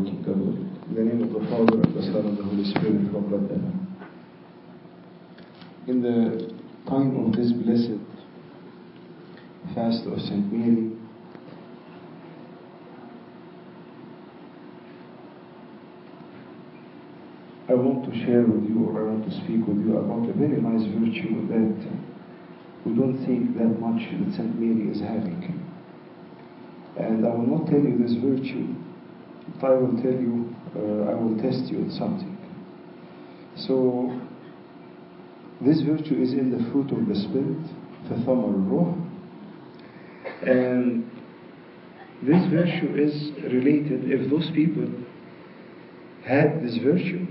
working God will. In the name of the Father, and the Son, and the Holy Spirit, of God, amen. In the time of this blessed fast of St. Mary, I want to share with you, or I want to speak with you about a very nice virtue that we don't think that much that St. Mary is having. And I will not tell you this virtue, but I will tell you, I will test you in something. So, this virtue is in the fruit of the Spirit, ثمر الروح, and this virtue is related. If those people had this virtue,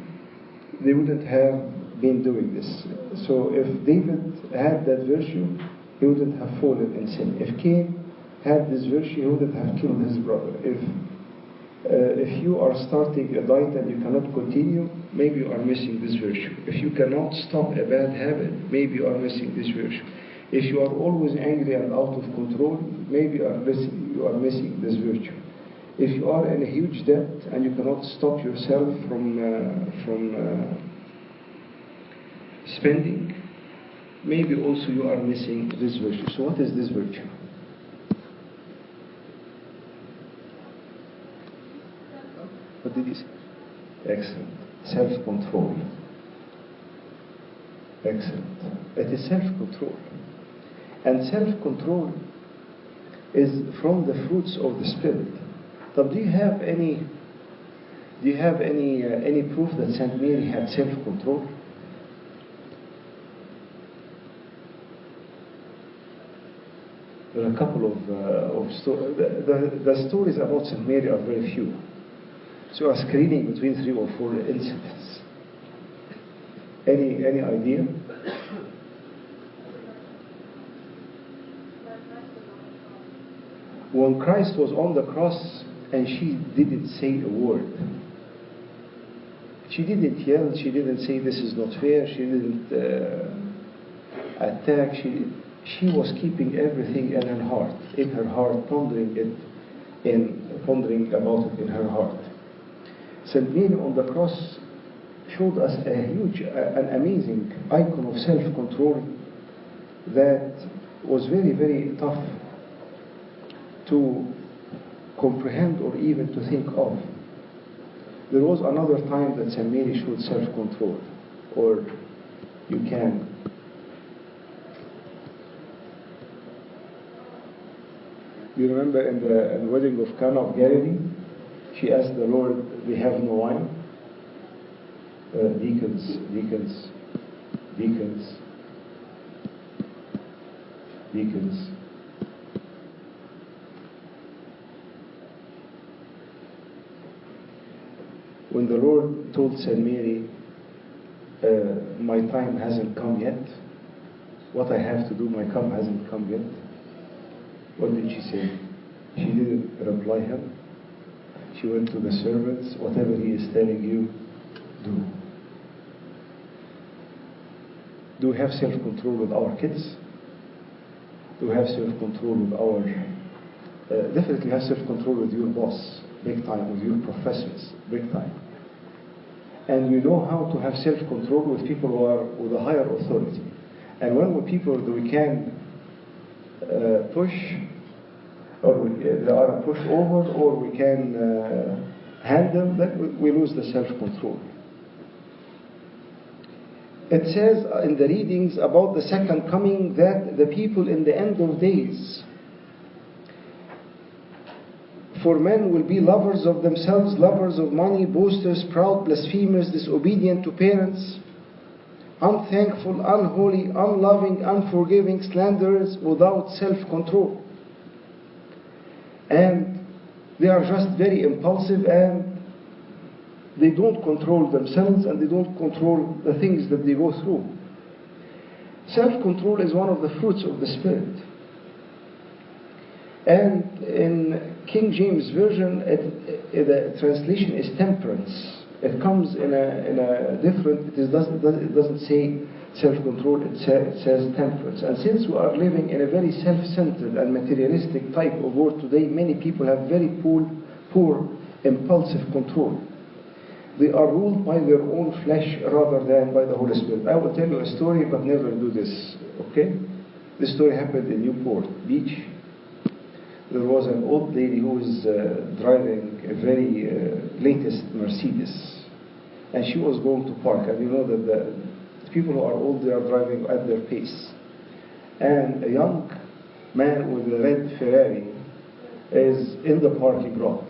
they wouldn't have been doing this. So if David had that virtue, he wouldn't have fallen in sin. If Cain had this virtue, he wouldn't have killed his brother. If you are starting a diet and you cannot continue, maybe you are missing this virtue. If you cannot stop a bad habit, maybe you are missing this virtue. If you are always angry and out of control, maybe you are missing this virtue. If you are in a huge debt and you cannot stop yourself from spending, maybe also you are missing this virtue. So what is this virtue? What did you say? Excellent. Self-control. Excellent. It is self-control. And self-control is from the fruits of the Spirit. But do you have any proof that Saint Mary had self-control? There are a couple of stories. The stories about Saint Mary are very few. So I was screening between 3 or 4 incidents. Any idea? When Christ was on the cross and she didn't say a word. She didn't yell, she didn't say this is not fair, she didn't attack, she was keeping everything in her heart, pondering about it in her heart. St. Mary on the cross showed us an amazing icon of self-control that was very, very tough to comprehend or even to think of. There was another time that St. Mary showed self-control, or you can. You remember in the wedding of Cana of Galilee, she asked the Lord, "We have no wine." Deacons. When the Lord told St. Mary, my time hasn't come yet, what I have to do, my time hasn't come yet, what did she say? She didn't reply him. She went to the servants, whatever he is telling you, do. Do we have self-control with our kids? Do we have self-control with our... definitely have self-control with your boss, big time, with your professors, big time. And you know how to have self-control with people who are with a higher authority. And when we're people that we can push, or they are a pushover, or we can hand them, then we lose the self-control. It says in the readings about the second coming that the people in the end of days, for men will be lovers of themselves, lovers of money, boasters, proud, blasphemers, disobedient to parents, unthankful, unholy, unloving, unforgiving, slanderers, without self-control. And they are just very impulsive, and they don't control themselves, and they don't control the things that they go through. Self-control is one of the fruits of the Spirit. And in King James Version, the translation is temperance. It comes in a different, it doesn't say self-control, it says temperance. And since we are living in a very self-centered and materialistic type of world today, many people have very poor impulsive control. They are ruled by their own flesh rather than by the Holy Spirit. I will tell you a story, but never do this, okay? This story happened in Newport Beach. There was an old lady who was driving a very latest Mercedes. And she was going to park. And you know that the people who are old, they are driving at their pace. And a young man with a red Ferrari is in the parking lot.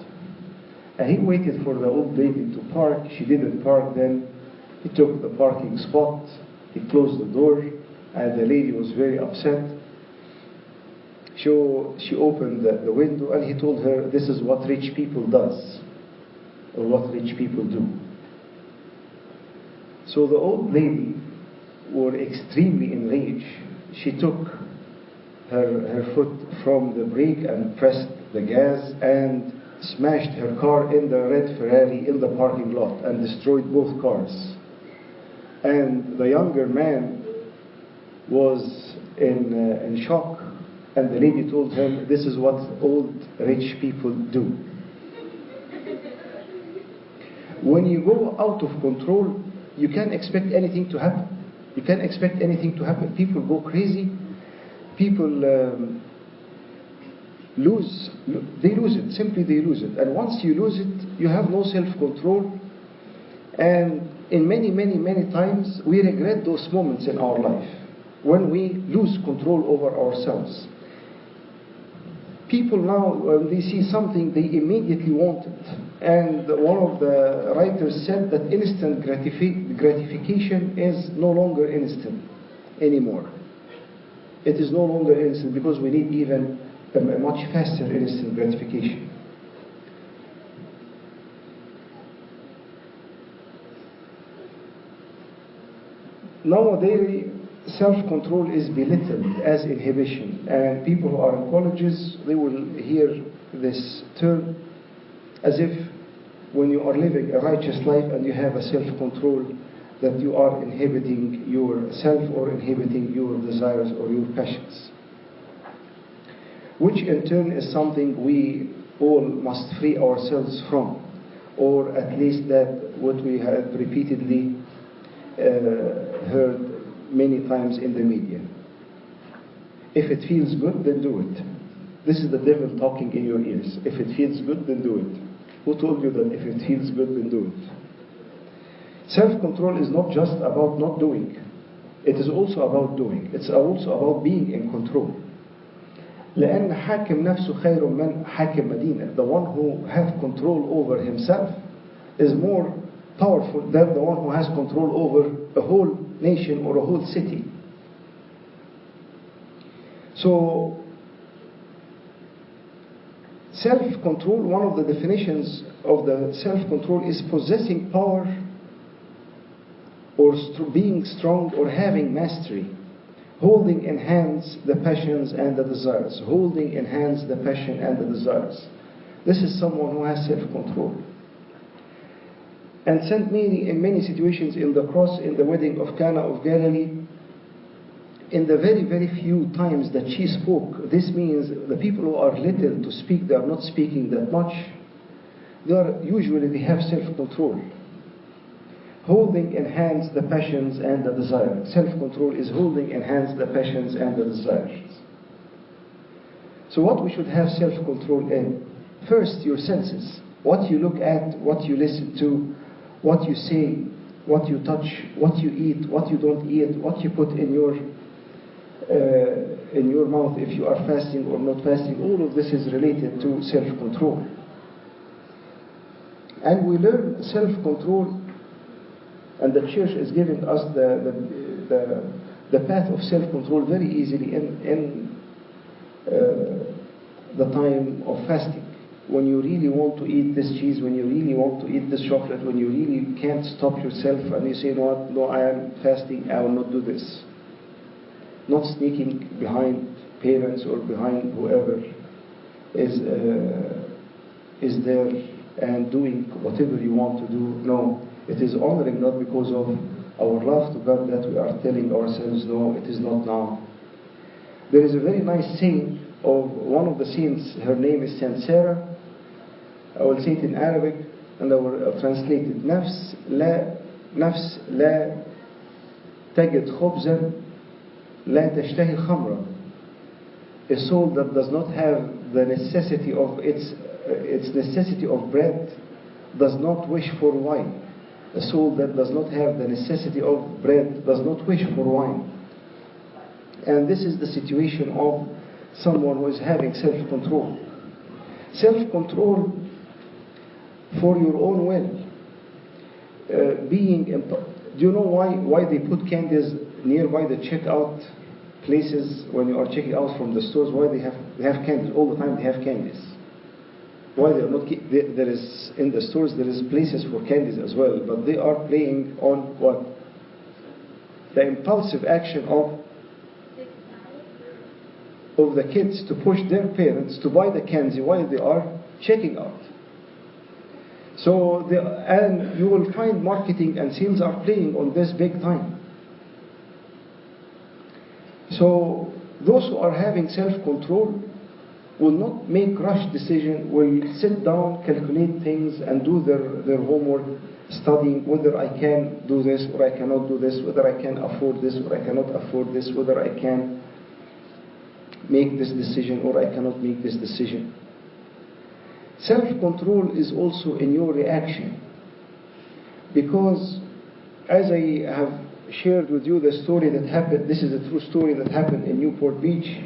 And he waited for the old lady to park. She didn't park then. He took the parking spot. He closed the door. And the lady was very upset. So she opened the window and he told her, this is what rich people does, or what rich people do. So the old lady was extremely enraged. She took her foot from the brake and pressed the gas and smashed her car in the red Ferrari in the parking lot and destroyed both cars. And the younger man was in shock. And the lady told him, this is what old rich people do. When you go out of control, you can't expect anything to happen. You can't expect anything to happen. People go crazy. People lose it. Simply they lose it. And once you lose it, you have no self-control. And in many, many, many times, we regret those moments in our life when we lose control over ourselves. People now, when they see something, they immediately want it. And one of the writers said that instant gratification is no longer instant anymore. It is no longer instant because we need even a much faster instant gratification. Nowadays, self-control is belittled as inhibition, and people who are in colleges, they will hear this term as if when you are living a righteous life and you have a self-control, that you are inhibiting yourself or inhibiting your desires or your passions, which in turn is something we all must free ourselves from, or at least that what we have repeatedly heard many times in the media. If it feels good, then do it. This is the devil talking in your ears. If it feels good, then do it. Who told you that if it feels good, then do it? Self-control is not just about not doing. It is also about doing. It's also about being in control. لأن حاكم نفسه خير من حاكم مدينة. The one who has control over himself is more powerful than the one who has control over a whole nation or a whole city. So, self-control, one of the definitions of the self-control is possessing power or being strong or having mastery. Holding in hands the passions and the desires. Holding in hands the passion and the desires. This is someone who has self-control. And Saint Mary, in many situations in the cross, in the wedding of Cana of Galilee, in the very, very few times that she spoke, this means the people who are little to speak, they are not speaking that much. They have self-control. Holding in hands the passions and the desires. Self-control is holding in hands the passions and the desires. So what we should have self-control in? First, your senses. What you look at, what you listen to, what you say, what you touch, what you eat, what you don't eat, what you put in your mouth if you are fasting or not fasting. All of this is related to self-control. And we learn self-control, and the church is giving us the path of self-control very easily in the time of fasting. When you really want to eat this cheese, when you really want to eat this chocolate, when you really can't stop yourself and you say, no, I am fasting, I will not do this. Not sneaking behind parents or behind whoever is there and doing whatever you want to do. No, it is honoring God because of our love to God that we are telling ourselves, no, it is not now. There is a very nice saying of one of the saints, her name is Saint Sarah, I will say it in Arabic and I will translate it. نفس لا تجد خبزا لا تشتهي خمرا. A soul that does not have the necessity of its necessity of bread does not wish for wine. A soul that does not have the necessity of bread does not wish for wine. And this is the situation of someone who is having self-control. Self-control for your own will. Do you know why they put candies nearby the checkout places when you are checking out from the stores? Why they have candies all the time? They have candies. Why they are not? There is in the stores there is places for candies as well, but they are playing on what? The impulsive action of the kids to push their parents to buy the candy while they are checking out. So and you will find marketing and sales are playing on this big time. So those who are having self-control will not make rush decision, will sit down, calculate things and do their homework, studying whether I can do this or I cannot do this, whether I can afford this or I cannot afford this, whether I can make this decision or I cannot make this decision. Self-control is also in your reaction, because as I have shared with you the story that happened, this is a true story that happened in Newport Beach.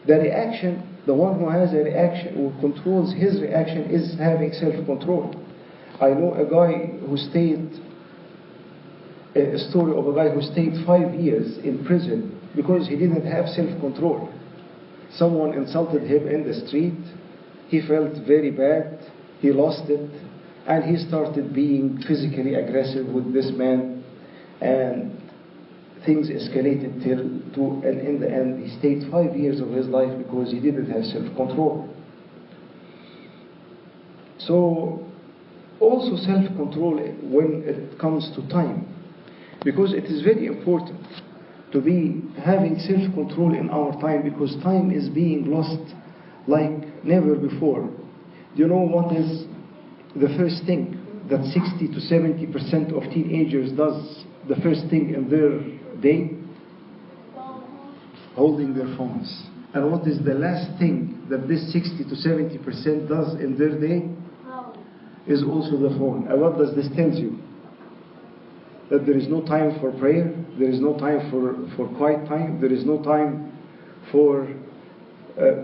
The reaction, the one who has a reaction, who controls his reaction, is having self-control. I know a story of a guy who stayed 5 years in prison because he didn't have self-control. Someone insulted him in the street. He felt very bad. He lost it. And he started being physically aggressive with this man. And things escalated and in the end he stayed 5 years of his life because he didn't have self-control. So also self-control when it comes to time, because it is very important to be having self-control in our time, because time is being lost like never before. Do you know what is the first thing that 60 to 70% of teenagers does the first thing in their day? Holding their phones. And what is the last thing that this 60 to 70% does in their day? Is also the phone. And what does this tell you? That there is no time for prayer, there is no time for quiet time, there is no time for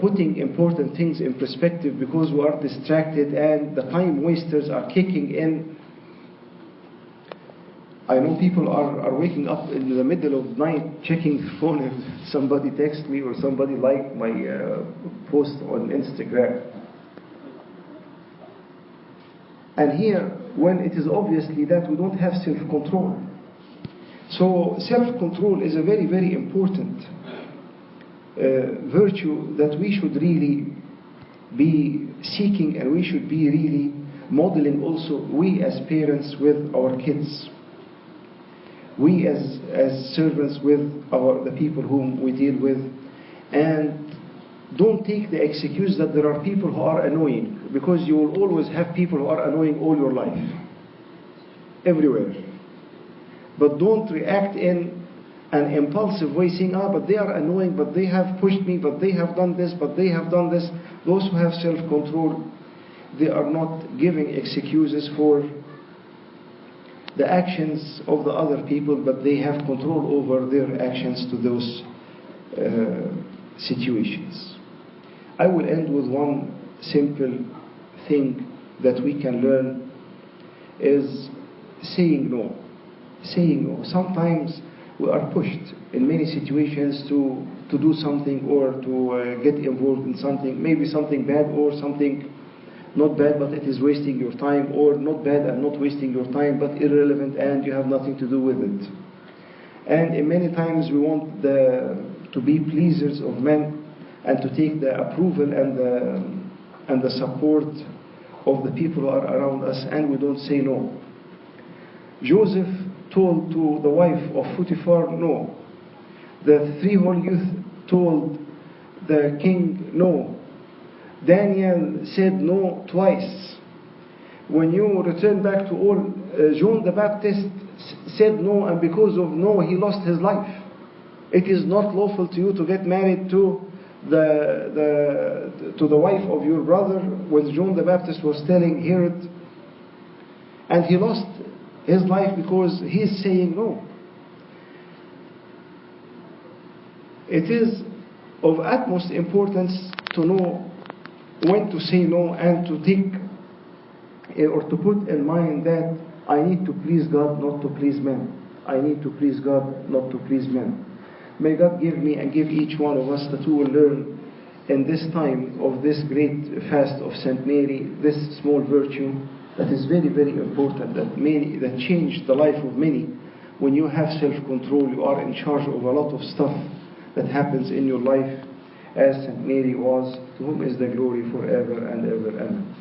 putting important things in perspective, because we are distracted and the time wasters are kicking in. I know people are waking up in the middle of the night checking the phone if somebody texts me or somebody liked my post on Instagram. And here, when it is obviously that we don't have self-control. So self-control is a very, very important virtue that we should really be seeking, and we should be really modeling also, we as parents with our kids. We as servants with the people whom we deal with. And don't take the excuse that there are people who are annoying, because you will always have people who are annoying all your life, everywhere. But don't react in an impulsive way saying, but they are annoying, but they have pushed me, but they have done this, but they have done this. Those who have self-control, they are not giving excuses for the actions of the other people, but they have control over their actions to those situations. I will end with one simple thing that we can learn, is saying no. Saying no. Sometimes we are pushed in many situations to do something or to get involved in something, maybe something bad or something not bad but it is wasting your time, or not bad and not wasting your time but irrelevant and you have nothing to do with it. And in many times we want to be pleasers of men and to take the approval and the support of the people who are around us, and we don't say no. Joseph told to the wife of Potiphar no. The 3 whole youth told the king no. Daniel said no twice. When you return back to all, John the Baptist said no, and because of no, he lost his life. It is not lawful to you to get married to the wife of your brother, when John the Baptist was telling Herod, and he lost his life because he's saying no. It is of utmost importance to know when to say no, and to take or to put in mind that I need to please God, not to please men. I need to please God, not to please men. May God give me and give each one of us that we will learn in this time of this great fast of St. Mary, this small virtue that is very, very important, that changed the life of many. When you have self-control, you are in charge of a lot of stuff that happens in your life, as St. Mary was, to whom is the glory forever and ever. Amen.